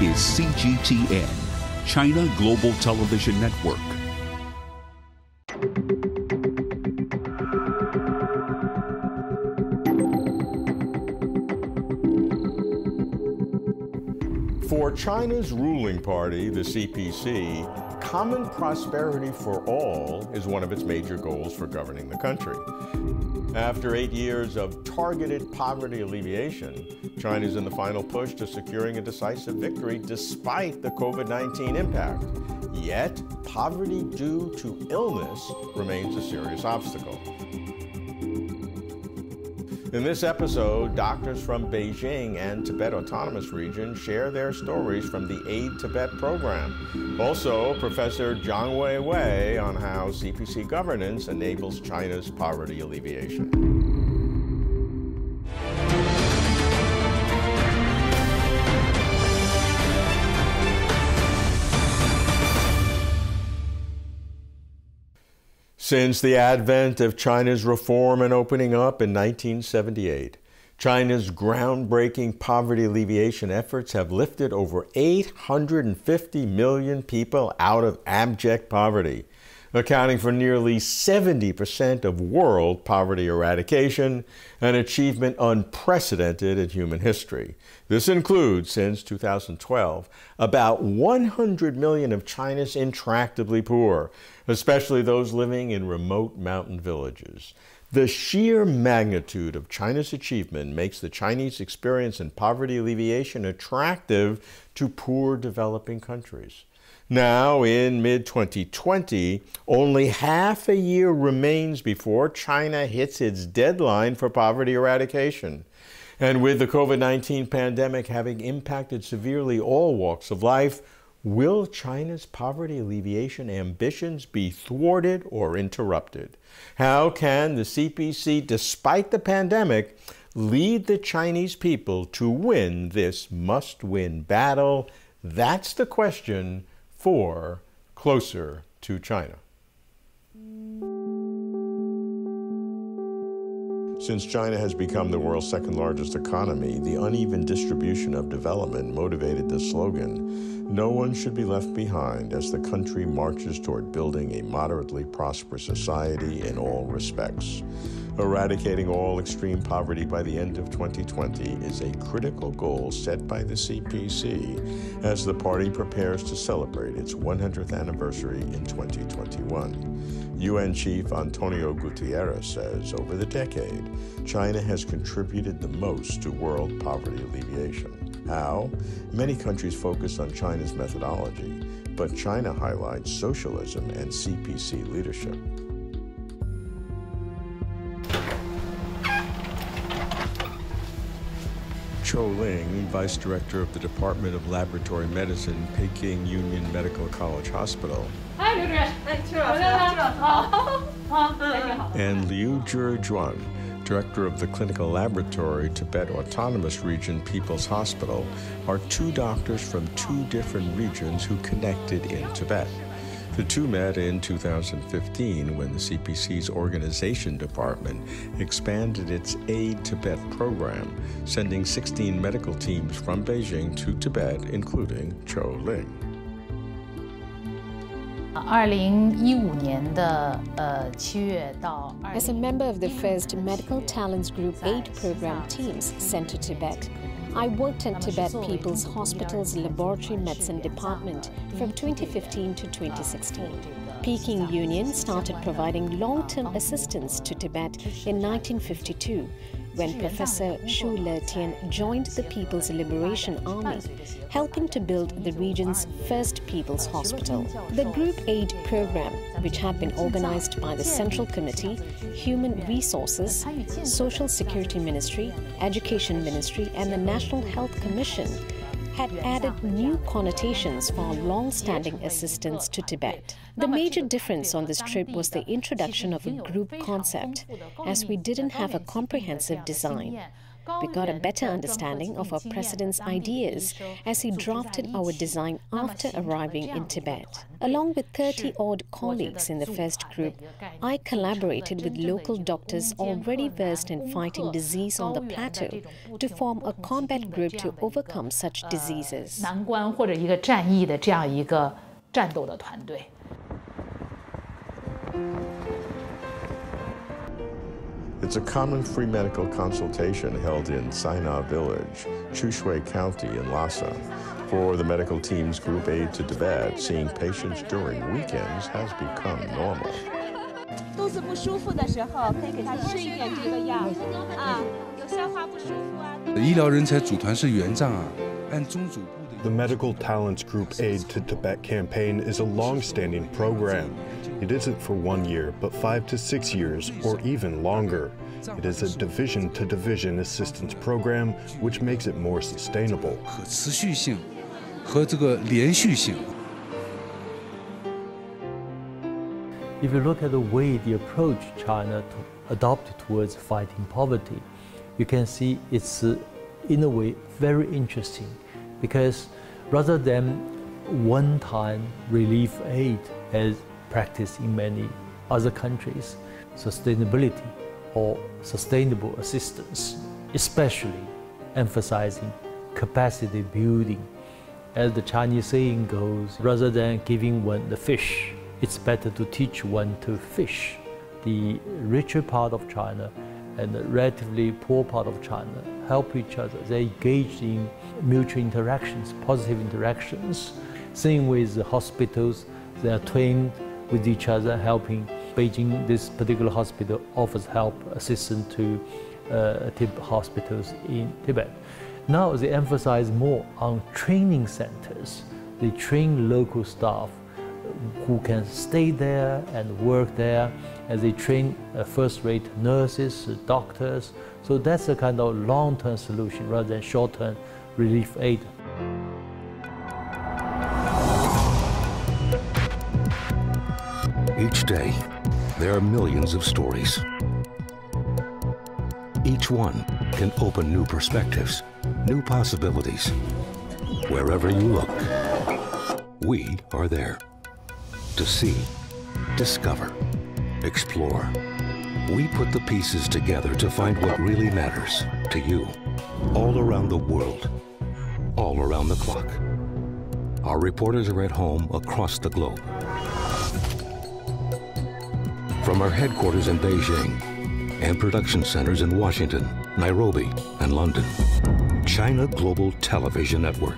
is CGTN, China Global Television Network. For China's ruling party, the CPC, common prosperity for all is one of its major goals for governing the country. After 8 years of targeted poverty alleviation, China is in the final push to securing a decisive victory despite the COVID-19 impact. Yet, poverty due to illness remains a serious obstacle. In this episode, doctors from Beijing and Tibet Autonomous Region share their stories from the Aid Tibet program. Also, Professor Zhang Weiwei on how CPC governance enables China's poverty alleviation. Since the advent of China's reform and opening up in 1978, China's groundbreaking poverty alleviation efforts have lifted over 850 million people out of abject poverty, accounting for nearly 70% of world poverty eradication, an achievement unprecedented in human history. This includes, since 2012, about 100 million of China's intractably poor, especially those living in remote mountain villages. The sheer magnitude of China's achievement makes the Chinese experience in poverty alleviation attractive to poor developing countries. Now, in mid-2020, only half a year remains before China hits its deadline for poverty eradication. And with the COVID-19 pandemic having impacted severely all walks of life, will China's poverty alleviation ambitions be thwarted or interrupted? How can the CPC, despite the pandemic, lead the Chinese people to win this must-win battle? That's the question for Closer to China. Since China has become the world's second-largest economy, the uneven distribution of development motivated the slogan, "No one should be left behind," as the country marches toward building a moderately prosperous society in all respects. Eradicating all extreme poverty by the end of 2020 is a critical goal set by the CPC as the party prepares to celebrate its 100th anniversary in 2021. UN Chief Antonio Guterres says over the decade, China has contributed the most to world poverty alleviation. How? Many countries focus on China's methodology, but China highlights socialism and CPC leadership. Cho Ling, Vice Director of the Department of Laboratory Medicine, Peking Union Medical College Hospital, and Liu Zhizhuan, Director of the Clinical Laboratory, Tibet Autonomous Region People's Hospital, are two doctors from two different regions who connected in Tibet. The two met in 2015 when the CPC's organization department expanded its Aid Tibet program, sending 16 medical teams from Beijing to Tibet, including Cho Ling. As a member of the first Medical Talents Group Aid program teams sent to Tibet, I worked at Tibet People's Hospital's Laboratory Medicine Department from 2015 to 2016. Peking Union started providing long-term assistance to Tibet in 1952 when Professor Shu Letian joined the People's Liberation Army, helping to build the region's first People's Hospital. The Group Aid program, which had been organized by the Central Committee, Human Resources, Social Security Ministry, Education Ministry, and the National Health Commission, had added new connotations for long-standing assistance to Tibet. The major difference on this trip was the introduction of a group concept, as we didn't have a comprehensive design. We got a better understanding of our president's ideas as he drafted our design after arriving in Tibet. Along with 30-odd colleagues in the first group, I collaborated with local doctors already versed in fighting disease on the plateau to form a combat group to overcome such diseases. It's a common free medical consultation held in Saina Village, Chushui County in Lhasa. For the medical team's group aid to Tibet, seeing patients during weekends has become normal. The Medical Talents Group Aid to Tibet campaign is a long-standing program. It isn't for 1 year, but 5 to 6 years, or even longer. It is a division-to-division assistance program, which makes it more sustainable. If you look at the way the approach China adopted towards fighting poverty, you can see it's, in a way, very interesting. Because rather than one-time relief aid as practiced in many other countries, sustainability or sustainable assistance, especially emphasizing capacity building. As the Chinese saying goes, rather than giving one the fish, it's better to teach one to fish. The richer part of China and the relatively poor part of China help each other. They engage in mutual interactions, positive interactions. Same with the hospitals, they are trained with each other, helping. Beijing, this particular hospital offers help, assistance to hospitals in Tibet. Now they emphasize more on training centers. They train local staff who can stay there and work there, and they train first-rate nurses, doctors. So that's a kind of long-term solution rather than short-term relief aid. Each day, there are millions of stories. Each one can open new perspectives, new possibilities. Wherever you look, we are there. To see, discover, explore. We put the pieces together to find what really matters to you, all around the world, all around the clock. Our reporters are at home across the globe. From our headquarters in Beijing and production centers in Washington, Nairobi, and London, China Global Television Network.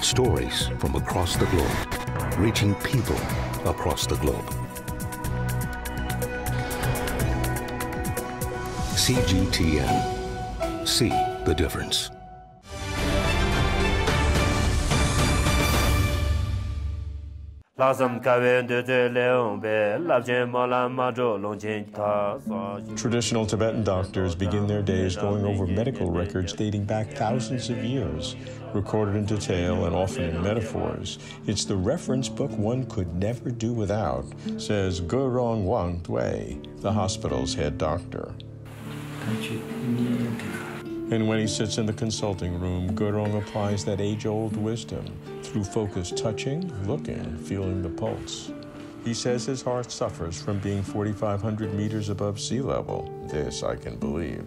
Stories from across the globe, reaching people across the globe. CGTN. See the difference. Traditional Tibetan doctors begin their days going over medical records dating back thousands of years, recorded in detail and often in metaphors. It's the reference book one could never do without, says Gerong Wang Dui, the hospital's head doctor. And when he sits in the consulting room, Gerong applies that age-old wisdom through focused touching, looking, feeling the pulse. He says his heart suffers from being 4,500 meters above sea level. This I can believe.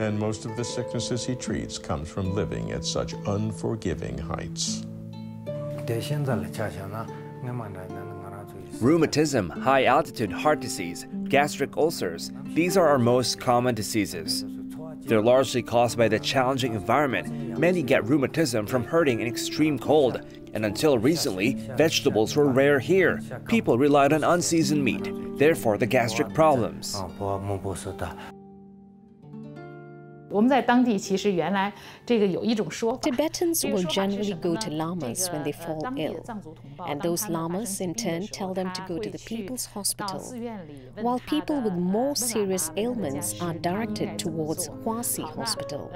And most of the sicknesses he treats comes from living at such unforgiving heights. Rheumatism, high-altitude heart disease, gastric ulcers, these are our most common diseases. They're largely caused by the challenging environment. Many get rheumatism from hurting in extreme cold, and until recently, vegetables were rare here. People relied on unseasoned meat, therefore the gastric problems. Tibetans will generally go to lamas when they fall ill, and those lamas in turn tell them to go to the people's hospital, while people with more serious ailments are directed towards Huasi Hospital.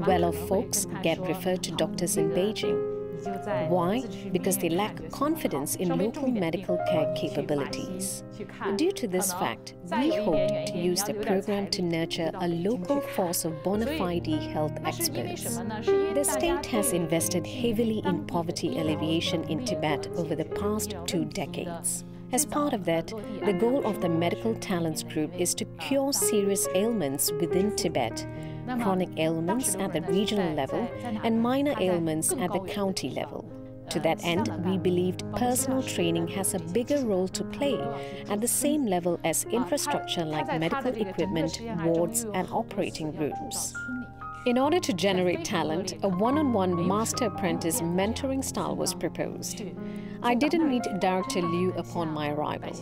Well-off folks get referred to doctors in Beijing. Why? Because they lack confidence in local medical care capabilities. Due to this fact, we hoped to use the program to nurture a local force of bona fide health experts. The state has invested heavily in poverty alleviation in Tibet over the past 2 decades. As part of that, the goal of the Medical Talents Group is to cure serious ailments within Tibet, chronic ailments at the regional level, and minor ailments at the county level. To that end, we believed personal training has a bigger role to play at the same level as infrastructure like medical equipment, wards, and operating rooms. In order to generate talent, a one-on-one master-apprentice mentoring style was proposed. I didn't meet Director Liu upon my arrival.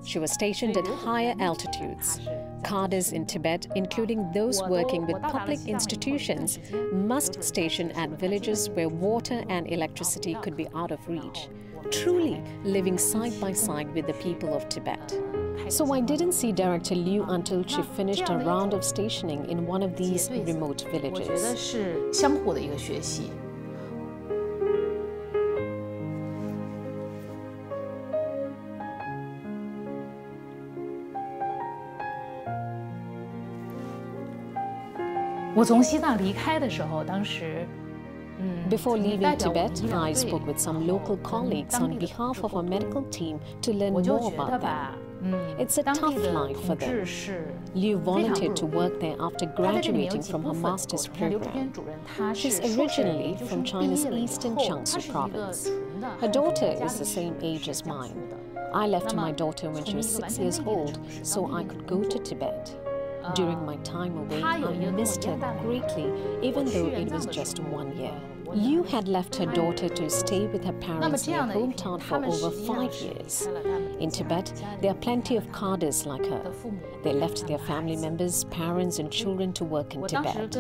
She was stationed at higher altitudes. Cadres in Tibet, including those working with public institutions, must station at villages where water and electricity could be out of reach, truly living side by side with the people of Tibet. So I didn't see Director Liu until she finished a round of stationing in one of these remote villages. Before leaving Tibet, I spoke with some local colleagues on behalf of our medical team to learn more about them. It's a tough life for them. Liu volunteered to work there after graduating from her master's program. She's originally from China's eastern Jiangsu province. Her daughter is the same age as mine. I left my daughter when she was 6 years old so I could go to Tibet. During my time away, I missed her greatly, even though it was just 1 year. Liu had left her daughter to stay with her parents in her hometown for over 5 years. In Tibet, there are plenty of cadres like her. They left their family members, parents and children to work in Tibet.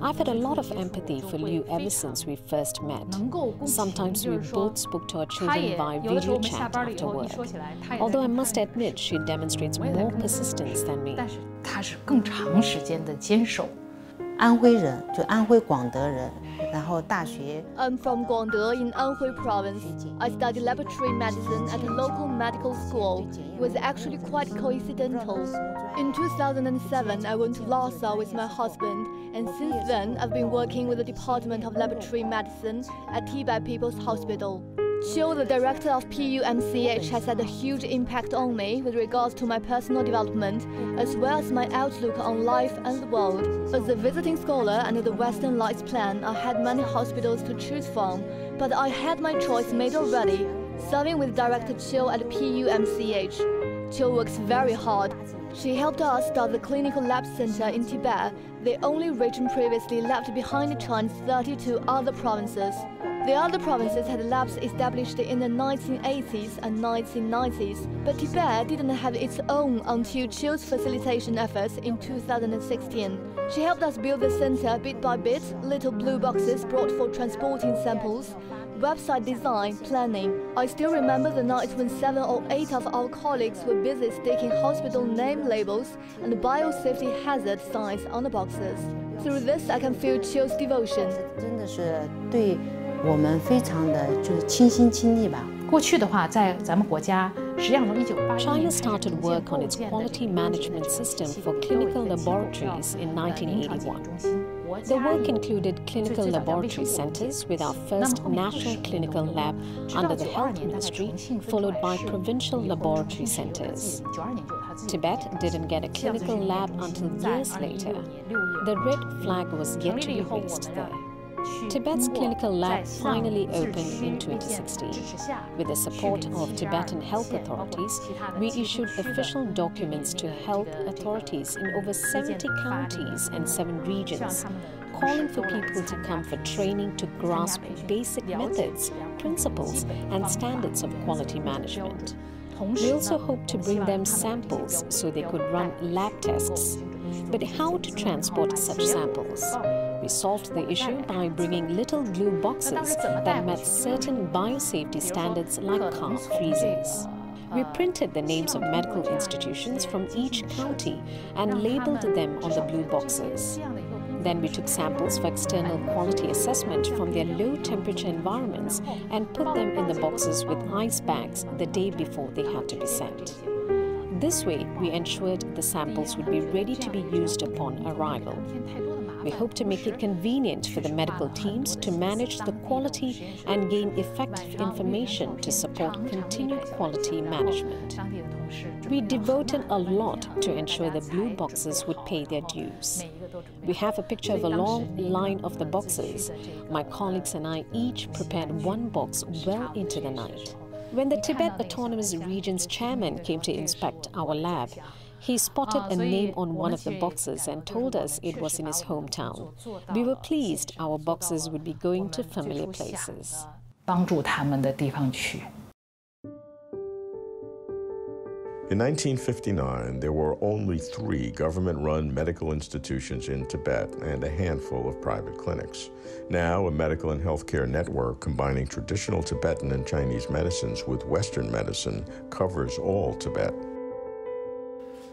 I've had a lot of empathy for Liu ever since we first met. Sometimes we both spoke to our children via video chat after work. Although I must admit she demonstrates more persistence than me. 他是更长时间的坚守。安徽人，就安徽广德人，然后大学。I'm from Guangde in Anhui Province. I studied laboratory medicine at a local medical school. It was actually quite coincidental. In 2007, I went to Lhasa with my husband, and since then, I've been working with the Department of Laboratory Medicine at Tibet People's Hospital. Chiu, the director of PUMCH, has had a huge impact on me with regards to my personal development, as well as my outlook on life and the world. As a visiting scholar under the Western Lights Plan, I had many hospitals to choose from, but I had my choice made already, serving with Director Chiu at PUMCH. Chiu works very hard. She helped us start the Clinical Lab Center in Tibet, the only region previously left behind China's 32 other provinces. The other provinces had labs established in the 1980s and 1990s, but Tibet didn't have its own until Chiu's facilitation efforts in 2016. She helped us build the center bit by bit, little blue boxes brought for transporting samples, website design, planning. I still remember the nights when 7 or 8 of our colleagues were busy sticking hospital name labels and biosafety hazard signs on the boxes. Through this, I can feel Chiu's devotion. 真的是对我们非常的就是倾心倾力吧。过去的话，在咱们国家，实际上从1981 China started work on its quality management system for clinical laboratories in 1981. The work included clinical laboratory centers with our first national clinical lab under the Health Ministry, followed by provincial laboratory centers. Tibet didn't get a clinical lab until years later. The red flag was yet to be raised there. Tibet's clinical lab finally opened in 2016. With the support of Tibetan health authorities, we issued official documents to health authorities in over 70 counties and 7 regions, calling for people to come for training to grasp basic methods, principles, and standards of quality management. We also hope to bring them samples so they could run lab tests. But how to transport such samples? We solved the issue by bringing little blue boxes that met certain biosafety standards like car freezers. We printed the names of medical institutions from each county and labeled them on the blue boxes. Then we took samples for external quality assessment from their low-temperature environments and put them in the boxes with ice bags the day before they had to be sent. This way, we ensured the samples would be ready to be used upon arrival. We hope to make it convenient for the medical teams to manage the quality and gain effective information to support continued quality management. We devoted a lot to ensure the blue boxes would pay their dues. We have a picture of a long line of the boxes. My colleagues and I each prepared one box well into the night. When the Tibet Autonomous Region's chairman came to inspect our lab, he spotted a name on one of the boxes and told us it was in his hometown. We were pleased our boxes would be going to familiar places. In 1959, there were only 3 government-run medical institutions in Tibet and a handful of private clinics. Now, a medical and healthcare network combining traditional Tibetan and Chinese medicines with Western medicine covers all Tibet.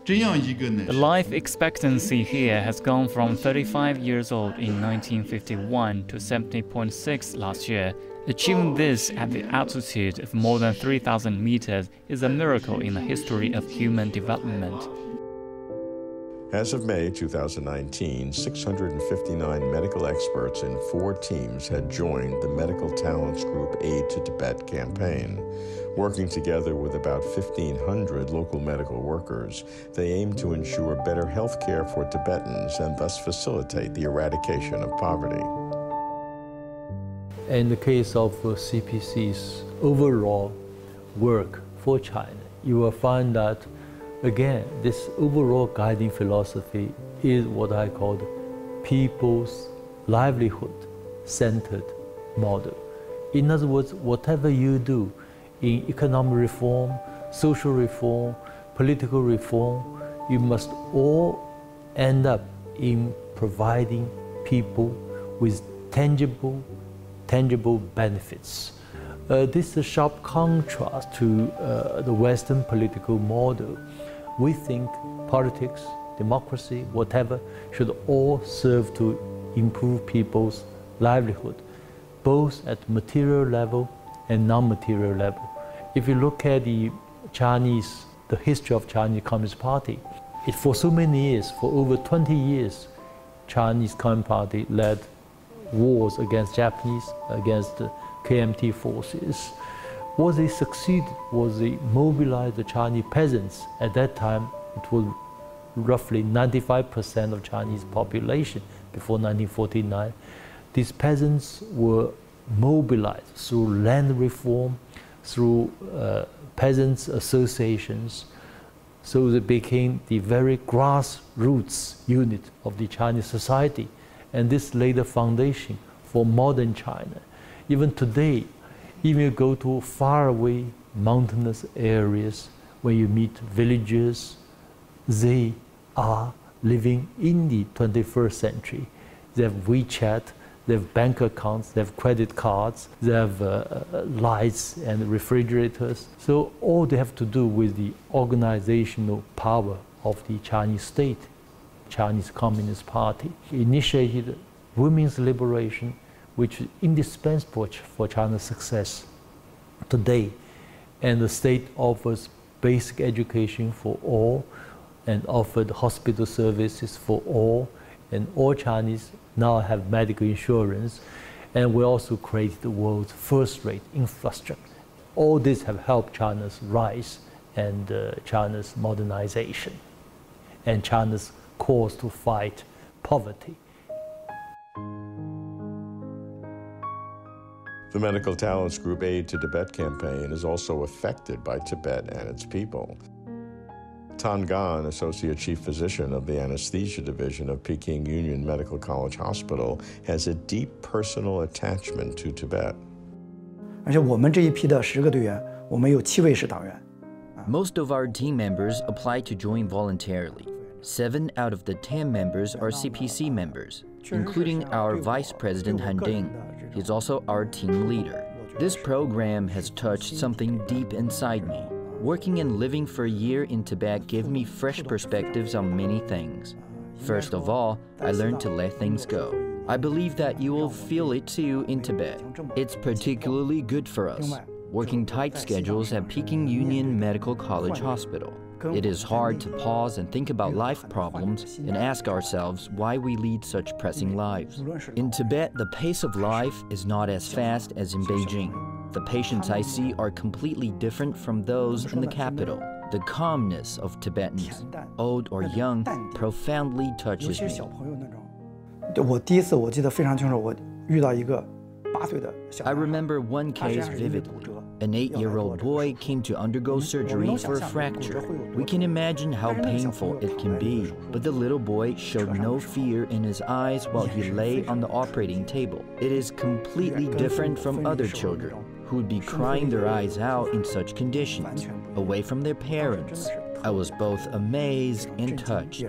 The life expectancy here has gone from 35 years old in 1951 to 70.6 last year. Achieving this at the altitude of more than 3,000 meters is a miracle in the history of human development. As of May 2019, 659 medical experts in 4 teams had joined the Medical Talents Group Aid to Tibet campaign. Working together with about 1,500 local medical workers, they aim to ensure better health care for Tibetans and thus facilitate the eradication of poverty. In the case of CPC's overall work for China, you will find that, again, this overall guiding philosophy is what I call the people's livelihood-centered model. In other words, whatever you do in economic reform, social reform, political reform, you must all end up in providing people with tangible benefits. This is a sharp contrast to the Western political model. We think politics, democracy, whatever, should all serve to improve people's livelihood, both at material level and non-material level. If you look at the history of Chinese Communist Party, for so many years, for over 20 years, Chinese Communist Party led wars against Japanese, against the KMT forces. What they succeeded was they mobilized the Chinese peasants. At that time, it was roughly 95% of Chinese population before 1949. These peasants were mobilized through land reform, through peasants' associations, so they became the very grassroots unit of the Chinese society. And this laid the foundation for modern China. Even today, even you go to faraway mountainous areas where you meet villagers, they are living in the 21st century. They have WeChat, they have bank accounts, they have credit cards, they have lights and refrigerators. So all they have to do with the organizational power of the Chinese state, Chinese Communist Party, initiated women's liberation, which is indispensable for China's success today. And the state offers basic education for all and offered hospital services for all, and all Chinese now have medical insurance. And we also created the world's first-rate infrastructure. All this have helped China's rise and China's modernization and China's cause to fight poverty. The Medical Talents Group Aid to Tibet campaign is also affected by Tibet and its people. Tan Gan, Associate Chief Physician of the Anesthesia Division of Peking Union Medical College Hospital, has a deep personal attachment to Tibet. Most of our team members applied to join voluntarily. 7 out of the 10 members are CPC members, including our Vice President Han Ding. He's also our team leader. This program has touched something deep inside me. Working and living for a year in Tibet gave me fresh perspectives on many things. First of all, I learned to let things go. I believe that you will feel it too in Tibet. It's particularly good for us, working tight schedules at Peking Union Medical College Hospital. It is hard to pause and think about life problems and ask ourselves why we lead such pressing lives. In Tibet, the pace of life is not as fast as in Beijing. The patients I see are completely different from those in the capital. The calmness of Tibetans, old or young, profoundly touches me. I remember one case vividly. An 8-year-old boy came to undergo surgery for a fracture. We can imagine how painful it can be, but the little boy showed no fear in his eyes while he lay on the operating table. It is completely different from other children who would be crying their eyes out in such conditions, away from their parents. I was both amazed and touched.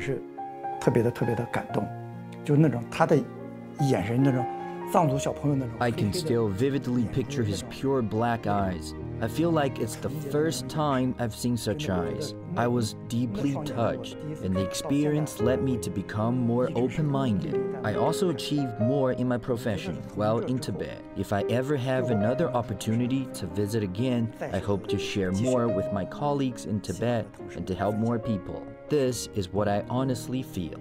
I can still vividly picture his pure black eyes. I feel like it's the first time I've seen such eyes. I was deeply touched, and the experience led me to become more open-minded. I also achieved more in my profession while in Tibet. If I ever have another opportunity to visit again, I hope to share more with my colleagues in Tibet and to help more people. This is what I honestly feel.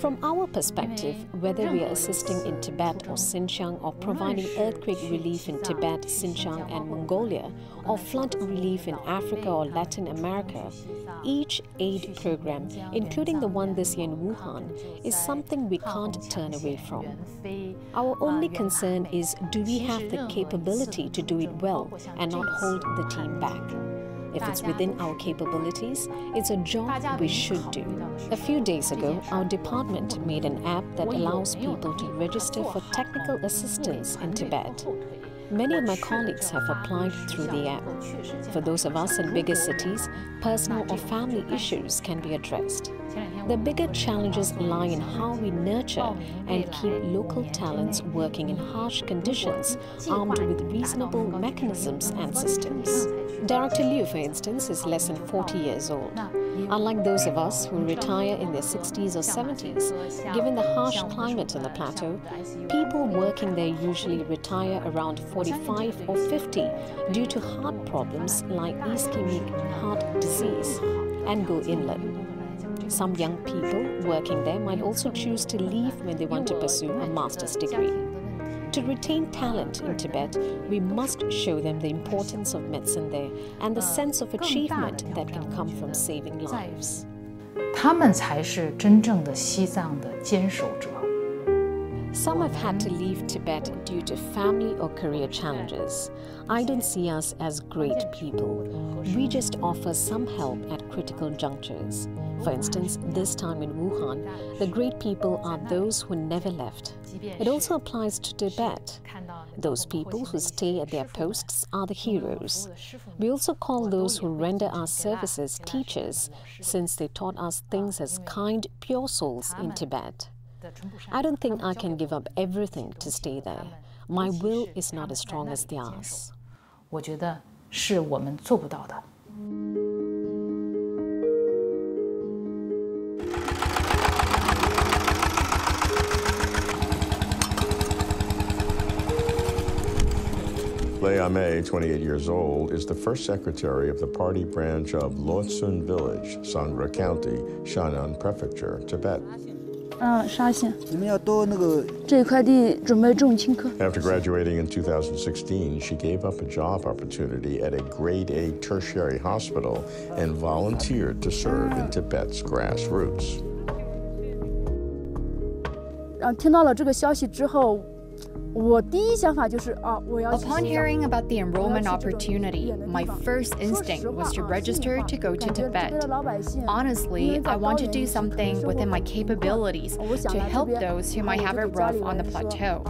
From our perspective, whether we are assisting in Tibet or Xinjiang or providing earthquake relief in Tibet, Xinjiang and Mongolia, or flood relief in Africa or Latin America, each aid program, including the one this year in Wuhan, is something we can't turn away from. Our only concern is, do we have the capability to do it well and not hold the team back? If it's within our capabilities, it's a job we should do. A few days ago, our department made an app that allows people to register for technical assistance in Tibet. Many of my colleagues have applied through the app. For those of us in bigger cities, personal or family issues can be addressed. The bigger challenges lie in how we nurture and keep local talents working in harsh conditions, armed with reasonable mechanisms and systems. Director Liu, for instance, is less than 40 years old. Unlike those of us who retire in their 60s or 70s, given the harsh climate on the plateau, people working there usually retire around 45 or 50 due to heart problems like ischemic heart disease and go inland. Some young people working there might also choose to leave when they want to pursue a master's degree. To retain talent in Tibet, we must show them the importance of medicine there and the sense of achievement that can come from saving lives. 他们才是真正的西藏的坚守者。 Some have had to leave Tibet due to family or career challenges. I don't see us as great people. We just offer some help at critical junctures. For instance, this time in Wuhan, the great people are those who never left. It also applies to Tibet. Those people who stay at their posts are the heroes. We also call those who render our services teachers, since they taught us things as kind, pure souls in Tibet. I don't think I can give up everything to stay there. My will is not as strong as theirs. 我觉得是我们做不到的。 Lei Ame, 28 years old, is the first secretary of the party branch of Lotsun Village, Sangra County, Shannan Prefecture, Tibet. After graduating in 2016, she gave up a job opportunity at a grade A tertiary hospital and volunteered to serve in Tibet's grassroots. 听到了这个消息之后， Upon hearing about the enrollment opportunity, my first instinct was to register to go to Tibet. Honestly, I want to do something within my capabilities to help those who might have it rough on the plateau.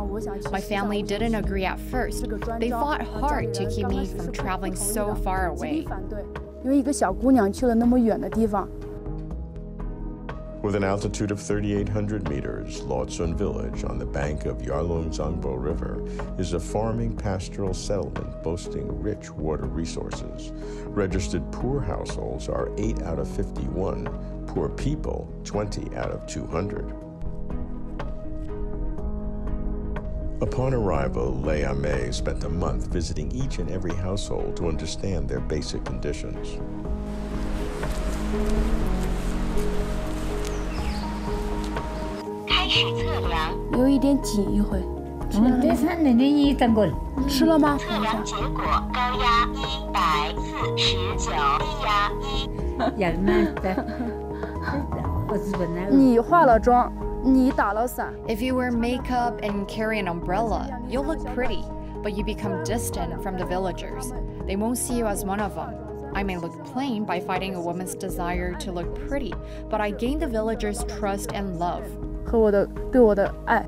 My family didn't agree at first. They fought hard to keep me from traveling so far away. With an altitude of 3,800 meters, Luotsun village on the bank of Yarlung-Zangbo River is a farming pastoral settlement boasting rich water resources. Registered poor households are 8 out of 51, poor people 20 out of 200. Upon arrival, Lei Amei spent a month visiting each and every household to understand their basic conditions.吃了吗？测量结果高压149。你化了妆，你打了伞。 If you wear makeup and carry an umbrella, you'll look pretty, but you become distant from the villagers. They won't see you as one of them. I may look plain by fighting a woman's desire to look pretty, but I gain the villagers' trust and love. 和对我的爱。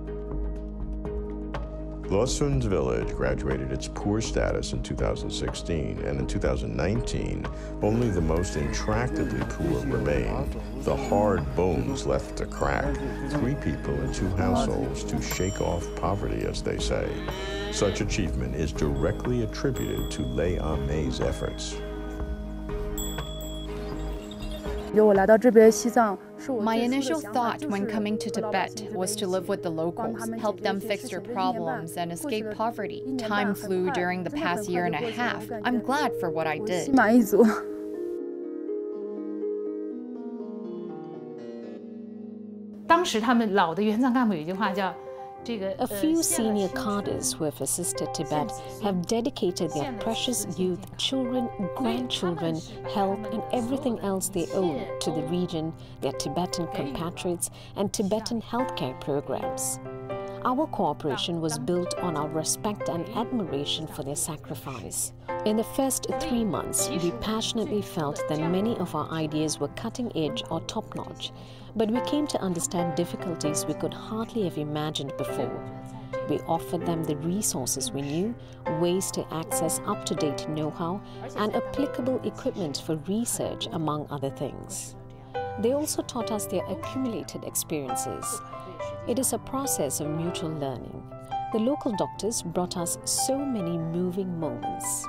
Luotsun's village graduated its poor status in 2016, and in 2019, only the most intractably poor remained, the hard bones left to crack, 3 people in 2 households to shake off poverty, as they say. Such achievement is directly attributed to Lei Amei's efforts. My initial thought when coming to Tibet was to live with the locals, help them fix their problems, and escape poverty. Time flew during the past year and a half. I'm glad for what I did. A few senior cadres who have assisted Tibet have dedicated their precious youth, children, grandchildren, health, and everything else they own to the region, their Tibetan compatriots, and Tibetan healthcare programs. Our cooperation was built on our respect and admiration for their sacrifice. In the first 3 months, we passionately felt that many of our ideas were cutting edge or top-notch, but we came to understand difficulties we could hardly have imagined before. We offered them the resources we knew, ways to access up-to-date know-how, and applicable equipment for research, among other things. They also taught us their accumulated experiences. It is a process of mutual learning. The local doctors brought us so many moving moments.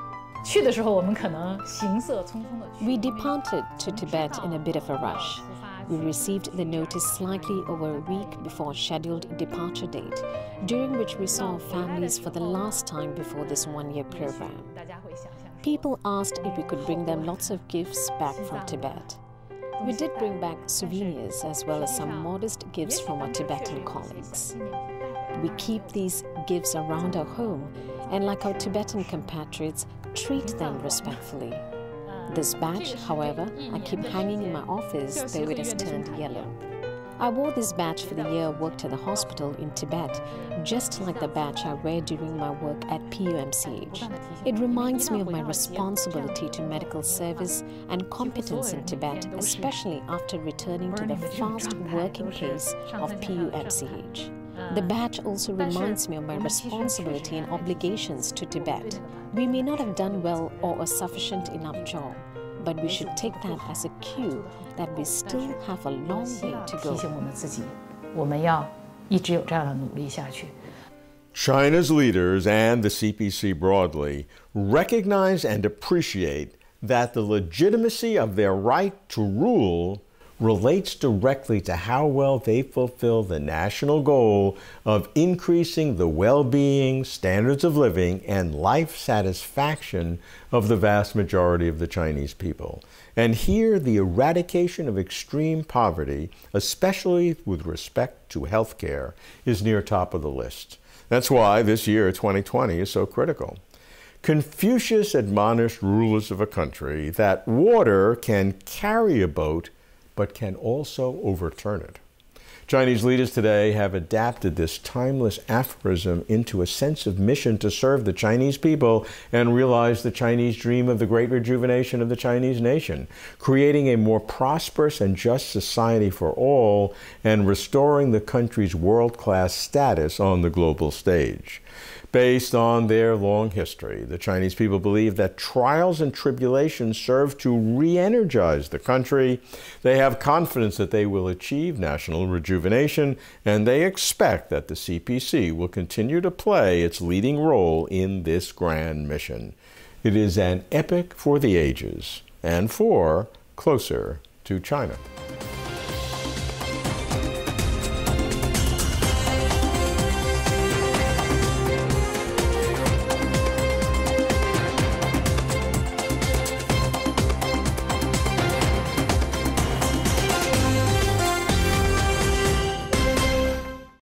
We departed to Tibet in a bit of a rush. We received the notice slightly over a week before scheduled departure date, during which we saw families for the last time before this one-year program. People asked if we could bring them lots of gifts back from Tibet. We did bring back souvenirs as well as some modest gifts from our Tibetan colleagues. We keep these gifts around our home and, like our Tibetan compatriots, treat them respectfully. This badge, however, I keep hanging in my office, though it has turned yellow. I wore this badge for the year I worked at the hospital in Tibet, just like the badge I wear during my work at PUMCH. It reminds me of my responsibility to medical service and competence in Tibet, especially after returning to the fast working pace of PUMCH. The badge also reminds me of my responsibility and obligations to Tibet. We may not have done well or a sufficient enough job, but we should take that as a cue that we still have a long way to go. China's leaders and the CPC broadly recognize and appreciate that the legitimacy of their right to rule relates directly to how well they fulfill the national goal of increasing the well-being, standards of living, and life satisfaction of the vast majority of the Chinese people. And here, the eradication of extreme poverty, especially with respect to health care, is near top of the list. That's why this year, 2020, is so critical. Confucius admonished rulers of a country that water can carry a boat but can also overturn it. Chinese leaders today have adapted this timeless aphorism into a sense of mission to serve the Chinese people and realize the Chinese dream of the great rejuvenation of the Chinese nation, creating a more prosperous and just society for all and restoring the country's world-class status on the global stage. Based on their long history, the Chinese people believe that trials and tribulations serve to re-energize the country. They have confidence that they will achieve national rejuvenation, and they expect that the CPC will continue to play its leading role in this grand mission. It is an epic for the ages and for closer to China.